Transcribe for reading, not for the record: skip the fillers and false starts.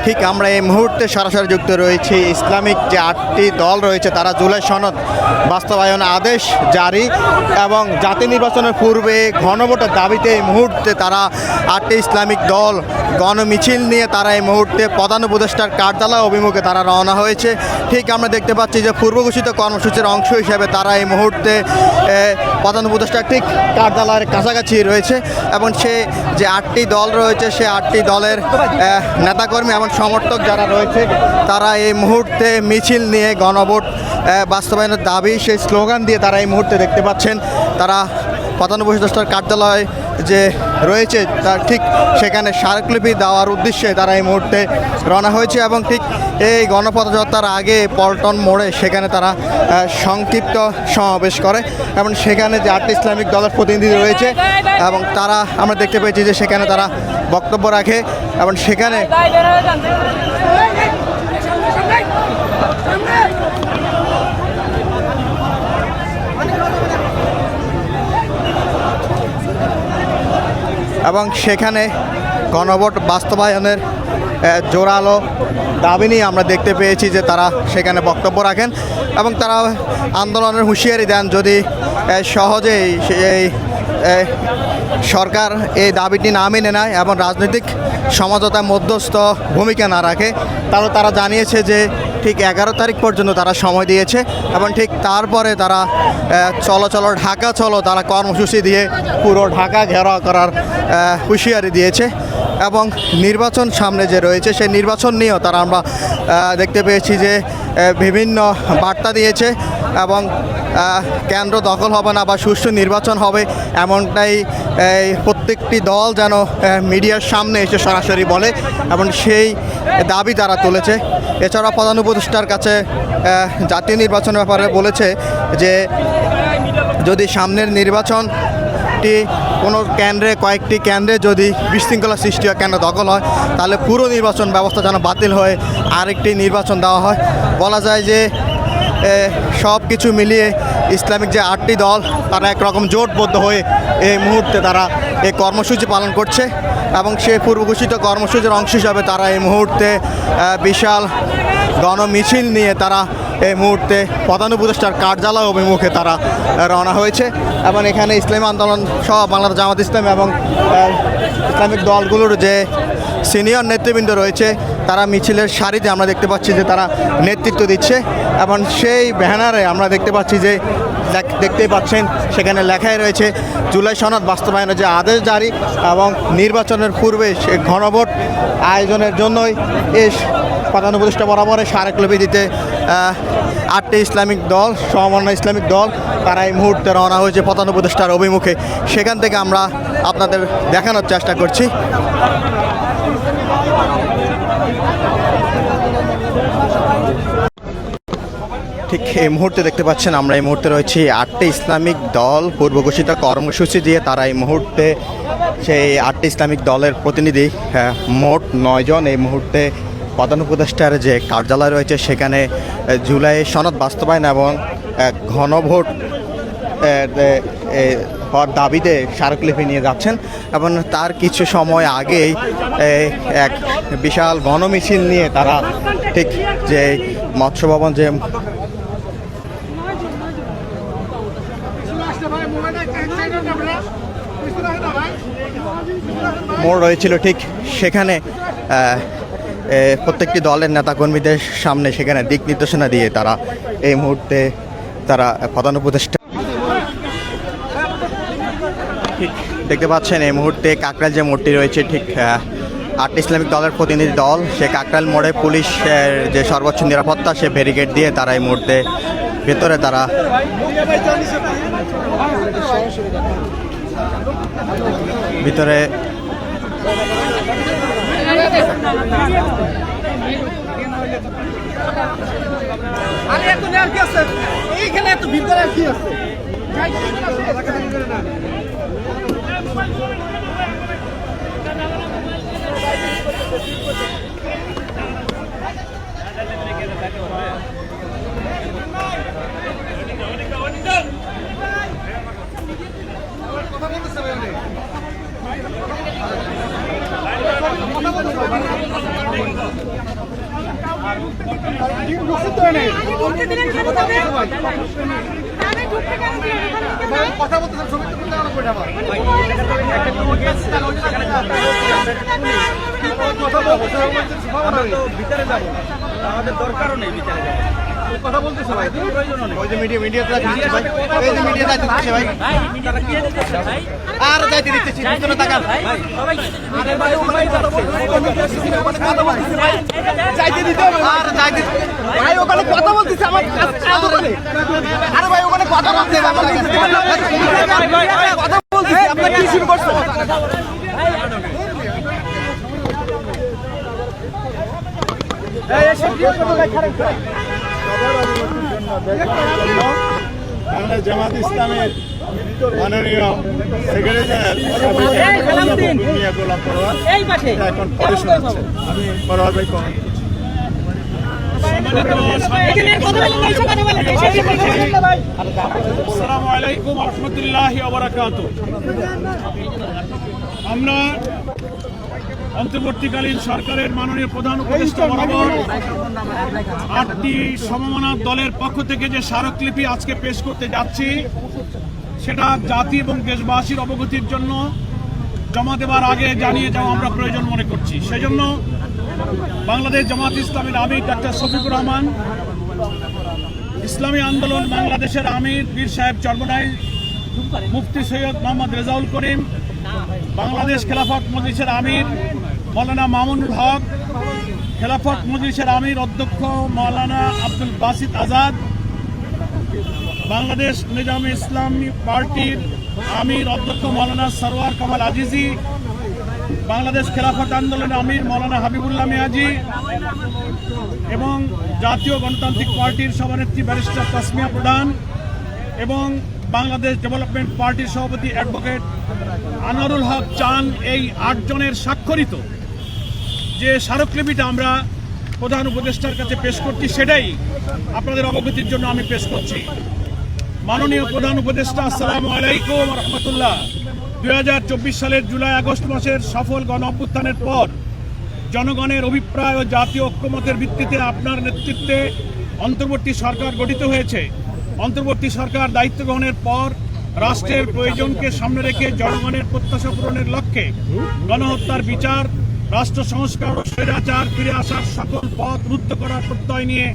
ঠিক আমরা এই মুহূর্তে সরাসরি যুক্ত রয়েছি ইসলামিক যে 8টি দল রয়েছে তারা জুলাই সনদ বাস্তবায়ন আদেশ জারি এবং জাতীয় নির্বাচনের পূর্বে গণভোটের দাবিতে এই মুহূর্তে তারা 8টি ইসলামিক দল গণমিছিল নিয়ে তারা এই মুহূর্তে প্রধান উপদেষ্টার কার্যালয় অভিমুখে তারা রওনা হয়েছে। ঠিক আমরা দেখতে পাচ্ছি যে পূর্ব ঘোষিত কর্মসূচির অংশ হিসেবে তারা এই মুহূর্তে প্রধান উপদেষ্টার ঠিক কার্যালয়ের কাছাকাছি রয়েছে এবং সে যে 8টি দল রয়েছে সে 8টি দলের নেতাকর্মী এবং সমর্থক যারা রয়েছে তারা এই মুহূর্তে মিছিল নিয়ে গণভোট বাস্তবায়নের দাবি সেই স্লোগান দিয়ে তারা এই মুহূর্তে দেখতে পাচ্ছেন তারা প্রধান উপদেষ্টার কার্যালয় যে রয়েছে তার ঠিক সেখানে স্মারকলিপি দেওয়ার উদ্দেশ্যে তারা এই মুহূর্তে রওনা হয়েছে এবং ঠিক এই গণপদযাত্রার আগে পল্টন মোড়ে সেখানে তারা সংক্ষিপ্ত সমাবেশ করে এবং সেখানে যে 8টি ইসলামিক দলের প্রতিনিধি রয়েছে এবং তারা আমরা দেখতে পেয়েছি যে সেখানে তারা বক্তব্য রাখে এবং সেখানে গণভোট বাস্তবায়নের জোরালো দাবি নিয়ে আমরা দেখতে পেয়েছি যে তারা সেখানে বক্তব্য রাখেন এবং তারা আন্দোলনের হুঁশিয়ারি দেন যদি সহজেই এই সরকার এই দাবিটি না মেনে নেয় এবং রাজনৈতিক সমঝোতায় মধ্যস্থ ভূমিকা না রাখে তাহলে তারা জানিয়েছে যে ঠিক 11 তারিখ পর্যন্ত তারা সময় দিয়েছে এবং ঠিক তারপরে তারা চলো ঢাকা চলো তারা কর্মসূচি দিয়ে পুরো ঢাকা ঘেরাও করার হুঁশিয়ারি দিয়েছে এবং নির্বাচন সামনে যে রয়েছে সেই নির্বাচন নিয়েও তারা আমরা দেখতে পেয়েছি যে বিভিন্ন বার্তা দিয়েছে এবং কেন্দ্র দখল হবে না বা সুষ্ঠু নির্বাচন হবে এমনটাই প্রত্যেকটি দল যেন মিডিয়ার সামনে এসে সরাসরি বলে এবং সেই দাবি তারা তুলেছে। এছাড়া প্রধান উপদেষ্টার কাছে জাতীয় নির্বাচনের ব্যাপারে বলেছে যে যদি সামনের নির্বাচনটি কোনো কেন্দ্রে কয়েকটি কেন্দ্রে যদি বিশৃঙ্খলা সৃষ্টি হয় কেন্দ্র দখল হয় তাহলে পুরো নির্বাচন ব্যবস্থা যেন বাতিল হয়ে আরেকটি নির্বাচন দেওয়া হয়। বলা যায় যে সব কিছু মিলিয়ে ইসলামিক যে 8টি দল তারা একরকম জোটবদ্ধ হয়ে এই মুহূর্তে তারা এই কর্মসূচি পালন করছে এবং সেই পূর্বঘোষিত কর্মসূচির অংশ হিসাবে তারা এই মুহূর্তে বিশাল গণমিছিল নিয়ে তারা এই মুহূর্তে প্রধান উপদেষ্টার কার্যালয় অভিমুখে তারা রওনা হয়েছে এবং এখানে ইসলামী আন্দোলন সহ বাংলাদেশ জামাত ইসলাম এবং ইসলামিক দলগুলোর যে সিনিয়র নেতৃবৃন্দ রয়েছে তারা মিছিলের সারিতে আমরা দেখতে পাচ্ছি যে তারা নেতৃত্ব দিচ্ছে এবং সেই ব্যানারে আমরা দেখতে পাচ্ছি যে দেখতেই পাচ্ছেন সেখানে লেখাই রয়েছে জুলাই সনদ বাস্তবায়নের যে আদেশ জারি এবং নির্বাচনের পূর্বে সে গণভোট আয়োজনের জন্যই এই প্রধান উপদেষ্টা বরাবরে স্মারকলিপি দিতে 8টি ইসলামিক দল সমন্বয় ইসলামিক দল তারা এই মুহূর্তে রওনা হয়েছে প্রধান উপদেষ্টার অভিমুখে। সেখান থেকে আমরা আপনাদের দেখানোর চেষ্টা করছি। ঠিক এই মুহূর্তে দেখতে পাচ্ছেন আমরা এই মুহূর্তে রয়েছি 8টি ইসলামিক দল পূর্বঘোষিত কর্মসূচি দিয়ে তারা এই মুহূর্তে সেই 8টি ইসলামিক দলের প্রতিনিধি মোট 9 জন এই মুহূর্তে প্রধান উপদেষ্টার যে কার্যালয় রয়েছে সেখানে জুলাই সনদ বাস্তবায়ন এবং গণভোট হওয়ার দাবিতে স্মারকলিপি নিয়ে যাচ্ছেন এবং তার কিছু সময় আগেই এক বিশাল গণমিছিল নিয়ে তারা ঠিক যে মৎস্য ভবন যে মোড় রয়েছিল ঠিক সেখানে প্রত্যেকটি দলের নেতাকর্মীদের সামনে সেখানে দিক নির্দেশনা দিয়ে তারা এই মুহূর্তে তারা প্রধান উপদেষ্টা ঠিক দেখতে পাচ্ছেন এই মুহূর্তে কাকরাইল যে মোড়টি রয়েছে ঠিক 8টি ইসলামিক দলের প্রতিনিধি দল সে কাকরাইল মোড়ে পুলিশের যে সর্বোচ্চ নিরাপত্তা সে ব্যারিকেড দিয়ে তারা এই মুহূর্তে ভেতরে তারা ভিতরে কথা বলতেছেন ছবি ভিতরে যাবো, আমাদের দরকারও নেই ভিতরে যাবো। কথা বলতেছে ভাই, প্রয়োজন নেই। ওই যে মিডিয়াতে দিচ্ছে ভাই, এই যে মিডিয়াতে দিচ্ছে ভাই, আর যাইতে দিতেছি ভিতরে তাকান ভাই, সবাই যাইতে দিতে হবে আর যাইতে ভাই ওখানে কথা বলতেছে আমার দোকানে আরে ভাই ওখানে কথা বলতেছে আমার কথা বলতেছে আপনি কি শুরু করছেন জামাত ইসলামের মাননীয় সেক্রেটারি মিয়া গোলাম পরোয়ার এখন পড়াশোনা হচ্ছে পরোয়ার ভাই কমেন্ট আসসালামু আলাইকুম ওয়া রাহমাতুল্লাহি ওয়া বারাকাতুহু। আমরা অন্তর্বর্তীকালীন সরকারের মাননীয় প্রধান উপদেষ্টা বরাবর 8টি সমমনা দলের পক্ষ থেকে যে স্মারকলিপি আজকে পেশ করতে যাচ্ছি, সেটা জাতি এবং দেশবাসীর অবগতির জন্য জমা দেওয়ার আগে জানিয়ে যাওয়া আমরা প্রয়োজন মনে করছি। সেজন্য বাংলাদেশ জামাত ইসলামের আমির ডাক্তার শফিকুর রহমান, ইসলামী আন্দোলন বাংলাদেশের আমির পীর সাহেব চরমনাই, মুফতি সৈয়দ মোহাম্মদ রেজাউল করিম, বাংলাদেশ খেলাফত মজলিসের আমির মৌলানা মামুনুল হক, খেলাফত মজলিসের আমির অধ্যক্ষ মৌলানা আব্দুল বাসিত আজাদ, বাংলাদেশ নিজামী ইসলামী পার্টির আমির অধ্যক্ষ মৌলানা সরওয়ার কামাল আজিজি, বাংলাদেশ খেলাফত আন্দোলনের আমির মৌলানা হাবিবুল্লাহ মিয়াজি এবং জাতীয় গণতান্ত্রিক পার্টির সভানেত্রী ব্যারিস্টার তাসমিয়া প্রধান এবং বাংলাদেশ ডেভেলপমেন্ট পার্টির সভাপতি অ্যাডভোকেট আনোয়ারুল হক চান, এই 8 জনের স্বাক্ষরিত যে স্মারকলিপিটা আমরা প্রধান উপদেষ্টার কাছে পেশ করছি, সেটাই আপনাদের অবগতির জন্য আমি পেশ করছি। মাননীয় প্রধান উপদেষ্টা, আসসালামু আলাইকুম ওয়া রাহমাতুল্লাহ। 2024 সালের জুলাই আগস্ট মাসের সফল গণ অভ্যুত্থানের পর জনগণের অভিপ্রায় ও জাতীয় ঐক্যমতের ভিত্তিতে আপনার নেতৃত্বে অন্তর্বর্তী সরকার গঠিত হয়েছে। অন্তর্বর্তী সরকার দায়িত্ব গ্রহণের পর রাষ্ট্রের প্রয়োজনকে সামনে রেখে জনগণের প্রত্যাশা পূরণের লক্ষ্যে গণহত্যার বিচার, রাষ্ট্র সংস্কার ও স্বৈরাচার ফিরে আসার সকল পথ রুদ্ধ করার প্রত্যয় নিয়ে